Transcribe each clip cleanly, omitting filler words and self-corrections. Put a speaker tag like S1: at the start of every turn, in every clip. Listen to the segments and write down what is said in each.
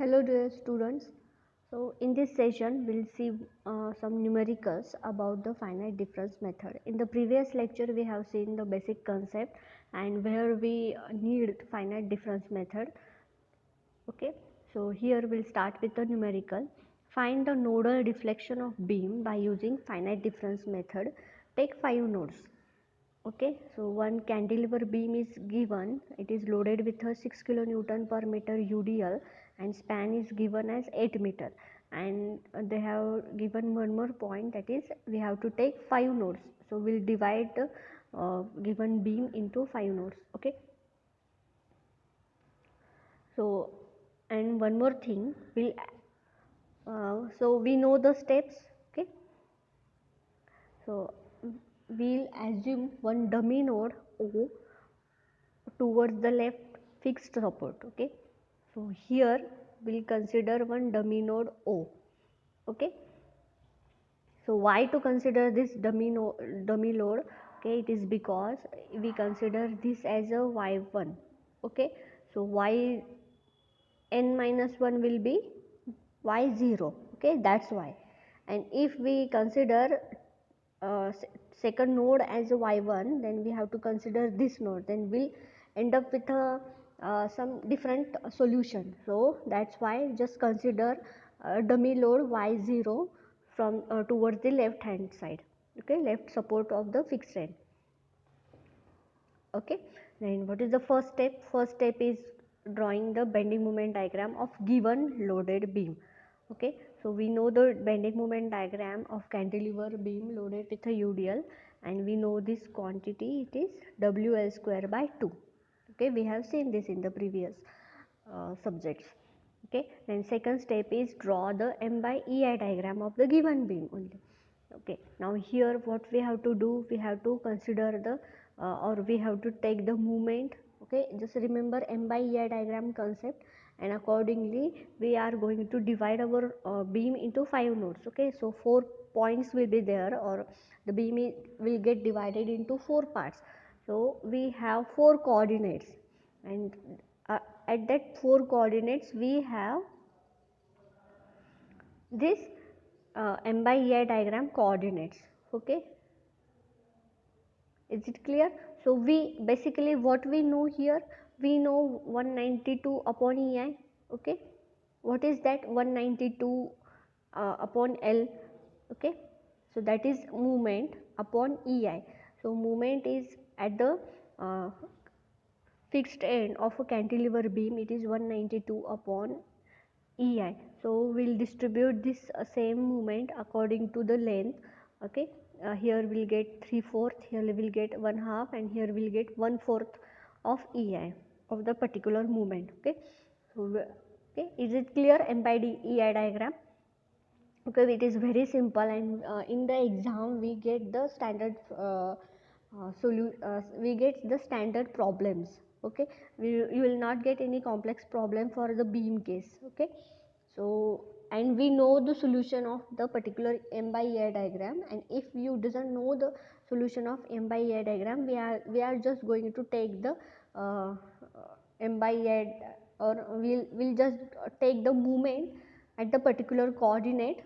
S1: Hello dear students. So in this session we'll see some numericals about the finite difference method. In the previous lecture we have seen the basic concept and where we need finite difference method. Okay, so here we'll start with the numerical. Find the nodal deflection of beam by using finite difference method. Take 5 nodes. Okay, so one cantilever beam is given. It is loaded with a 6 kilonewton per meter UDL and span is given as 8 meter, and they have given one more point, that is we have to take 5 nodes. So we'll divide the given beam into 5 nodes. Okay, so and one more thing, so we know the steps. Okay, so we'll assume one dummy node O towards the left fixed support. Okay, so here we'll consider one dummy node O. Okay, so why to consider this dummy load? Okay, it is because we consider this as a y1. Okay, so y n minus 1 will be y0. Okay, that's why. And if we consider second node as a y1, then we have to consider this node, then we'll end up with a some different solution. So that's why just consider dummy load y0 from towards the left hand side. Okay, left support of the fixed end. Okay, then what is the first step? First step is drawing the bending moment diagram of given loaded beam. Okay, so we know the bending moment diagram of cantilever beam loaded with a UDL, and we know this quantity, it is WL square by 2. Okay, we have seen this in the previous subjects. Okay, then second step is draw the M by EI diagram of the given beam only. Okay, now here what we have to do, we have to consider the or we have to take the moment. Okay, just remember M by EI diagram concept, and accordingly we are going to divide our beam into 5 nodes. Okay, so 4 points will be there, or the beam will get divided into 4 parts. So we have 4 coordinates, and at that 4 coordinates we have this M by EI diagram coordinates. Okay, is it clear? So we basically, what we know here, we know 192 upon EI. Okay, what is that? 192 upon L. Okay, so that is moment upon EI. So moment is at the fixed end of a cantilever beam, it is 192 upon EI. So we'll distribute this same moment according to the length. Okay, here we'll get 3/4, here we'll get 1/2, and here we'll get 1/4 of EI of the particular moment. Okay, so okay, is it clear? M by EI diagram. Okay, it is very simple, and in the exam we get the standard we get the standard problems. Okay, you will not get any complex problem for the beam case. Okay, so and we know the solution of the particular M by EI diagram, and if you doesn't know the solution of M by EI diagram, we are just going to take the M by EI, or we'll just take the moment at the particular coordinate,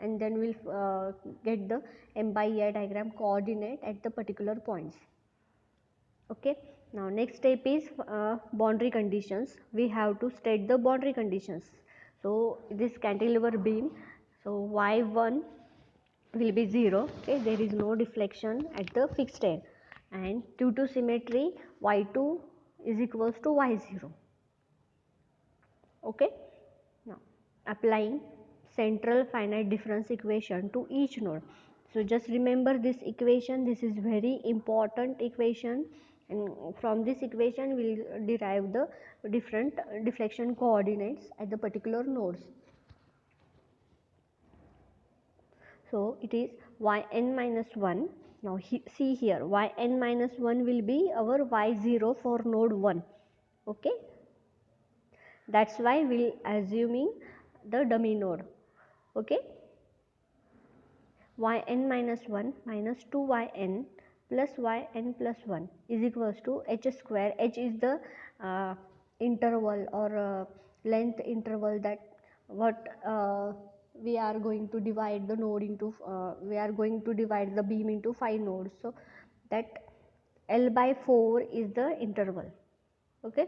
S1: and then we'll get the M by EI diagram coordinate at the particular points. Okay, now next step is boundary conditions. We have to state the boundary conditions. So this cantilever beam, so y1 will be 0. Okay, there is no deflection at the fixed end, and due to symmetry y2 is equals to y0. Okay, now applying central finite difference equation to each node. So just remember this equation, this is very important equation, and from this equation we will derive the different deflection coordinates at the particular nodes. So it is yn minus 1. Now see here, yn minus 1 will be our y0 for node 1. Okay, that's why we'll assuming the dummy node. Okay, yn minus 1 minus 2yn plus yn plus 1 is equals to h square. H is the interval or length interval, that what we are going to divide the node into, we are going to divide the beam into 5 nodes. So that L by 4 is the interval. Okay,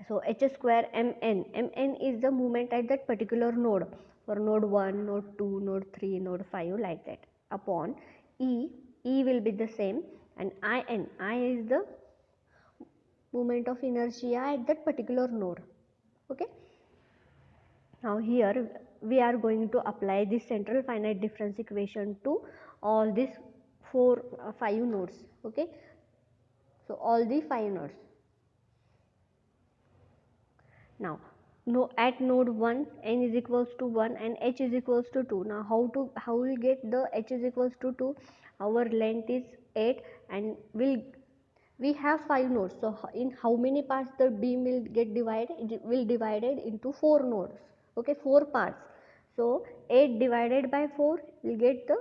S1: so h square mn is the moment at that particular node, for node 1, node 2, node 3, node 5, like that, upon e will be the same, and I is the moment of inertia at that particular node. Okay, now here we are going to apply this central finite difference equation to all these 5 nodes. Okay, so all the 5 nodes. Now at node 1 n is equals to 1 and h is equals to 2. Now how we get the h is equals to 2? Our length is 8 and we have 5 nodes, so in how many parts the beam will get divided? It will divided into 4 nodes. Okay, 4 parts. So 8 divided by 4 will get the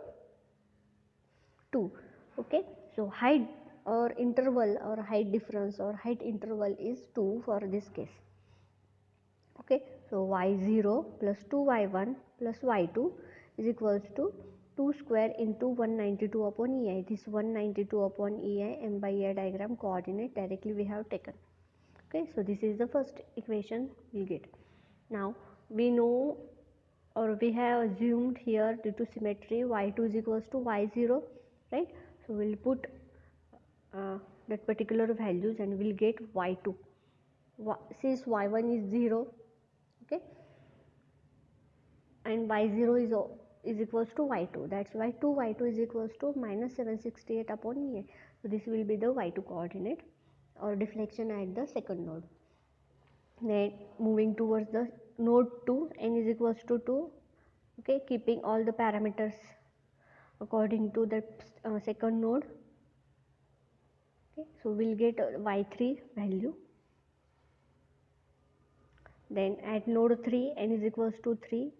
S1: 2. Okay, so height or interval or height difference or height interval is 2 for this case. Okay, so y0 plus 2y1 plus y2 is equals to 2 square into 192 upon ei. This 192 upon ei m by e diagram coordinate directly we have taken. Okay, so this is the first equation we get. Now we know, or we have assumed here, due to symmetry, y2 is equals to y0, right? So we'll put that particular values and we'll get y2. Since y1 is 0, okay, and y0 is equals to y2, that's why 2y2 is equals to minus 768 upon e. So this will be the y2 coordinate or deflection at the second node. Then moving towards the node 2, n is equals to 2. Okay, keeping all the parameters according to the second node. Okay, so we'll get y3 value. Then at node 3, n is equals to 3,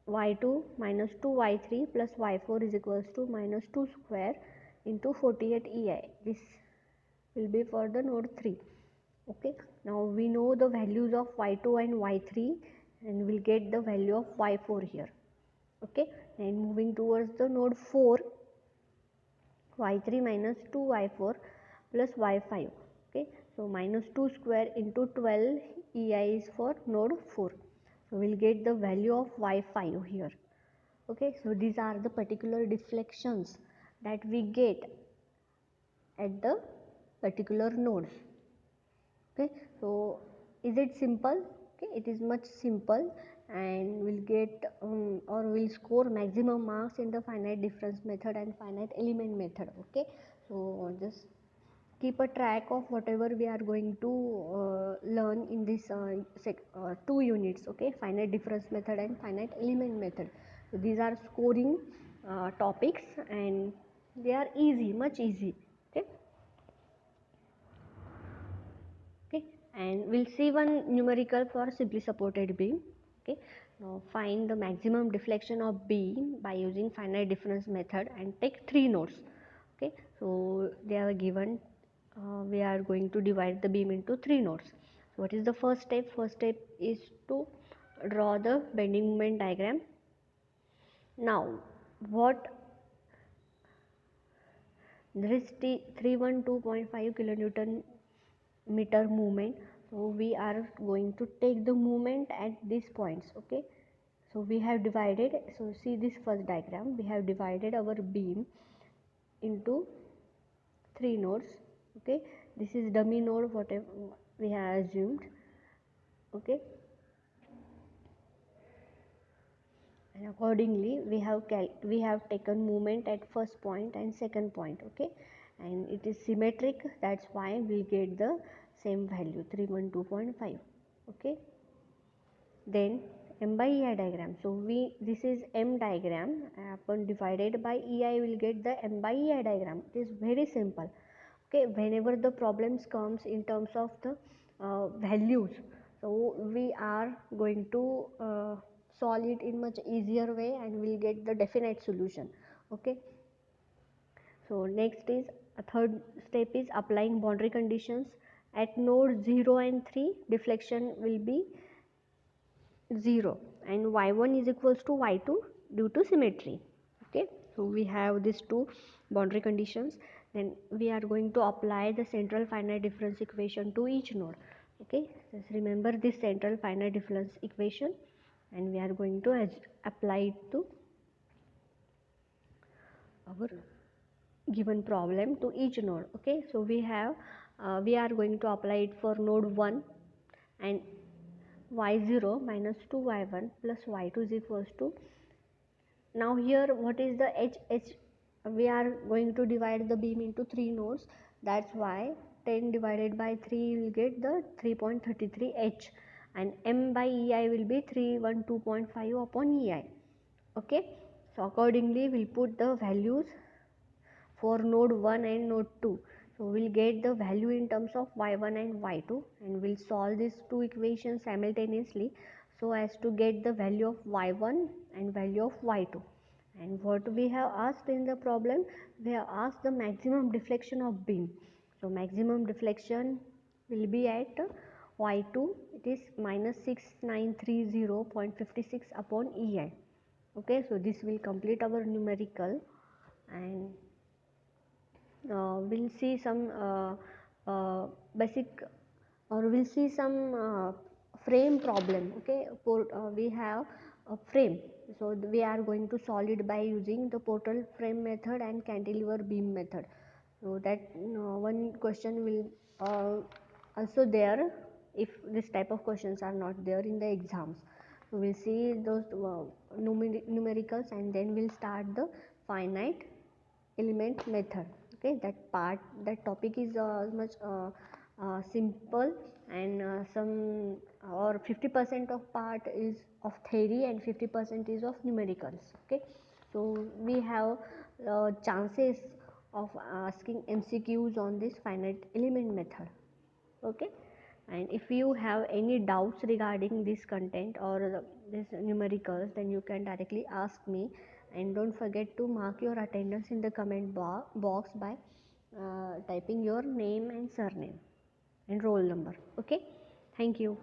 S1: y2 minus 2y3 plus y4 is equals to minus 2 square into 48 ei. This will be for the node 3. Okay, now we know the values of y2 and y3 and we'll get the value of y4 here. Okay, and moving towards the node 4, y3 minus 2y4 plus y5. Okay, so minus 2 square into 12 ei is for node 4. So we'll get the value of y5 here. Okay, so these are the particular deflections that we get at the particular nodes. Okay, so is it simple? Okay, it is much simple, and we'll get or we'll score maximum marks in the finite difference method and finite element method. Okay, so just keep a track of whatever we are going to learn in this 2 units. Okay, finite difference method and finite element method. So these are scoring topics and they are easy, much easy. Okay, and we'll see one numerical for simply supported beam. Okay, now find the maximum deflection of beam by using finite difference method and take 3 nodes. Okay, so they are given, we are going to divide the beam into 3 nodes. So what is the first step? First step is to draw the bending moment diagram. Now what, there is 312.5 kilonewton meter movement, so we are going to take the movement at these points. Okay, so we have divided, so see this first diagram, we have divided our beam into 3 nodes. Okay, this is dummy node, whatever we have assumed. Okay, and accordingly we have taken movement at first point and second point. Okay, and it is symmetric, that's why we get the same value 312.5. okay, then m by ei diagram, so this is m diagram, upon divided by ei will get the m by ei diagram. It is very simple. Okay, whenever the problems comes in terms of the values, so we are going to solve it in much easier way and we'll get the definite solution. Okay, so next is a third step is applying boundary conditions at node 0 and 3 deflection will be 0 and y1 is equals to y2 due to symmetry. Okay, so we have these two boundary conditions. Then we are going to apply the central finite difference equation to each node. Okay, just remember this central finite difference equation and we are going to apply it to our given problem to each node. Okay, so we are going to apply it for node 1 and y0 minus 2y1 plus y2 is equals to, now here what is the h, we are going to divide the beam into 3 nodes, that's why 10 divided by 3 will get the 3.33 h and m by ei will be 312.5 upon ei. Okay, so accordingly we'll put the values for node 1 and node 2. So we'll get the value in terms of y1 and y2 and we'll solve these two equations simultaneously so as to get the value of y1 and value of y2. And what we have asked in the problem, we have asked the maximum deflection of beam. So maximum deflection will be at y2, it is minus 6930.56 upon ei. Okay, so this will complete our numerical and we'll see some basic, or we'll see some frame problem. Okay, we have a frame, so we are going to solve it by using the portal frame method and cantilever beam method. So that one question will also there if this type of questions are not there in the exams. So we'll see those numericals and then we'll start the finite element method. Okay, that topic is much simple and some or 50% of part is of theory and 50% is of numericals. Okay, so we have chances of asking MCQs on this finite element method. Okay, and if you have any doubts regarding this content or this numericals, then you can directly ask me, and don't forget to mark your attendance in the comment box by typing your name and surname and roll number. Okay, thank you.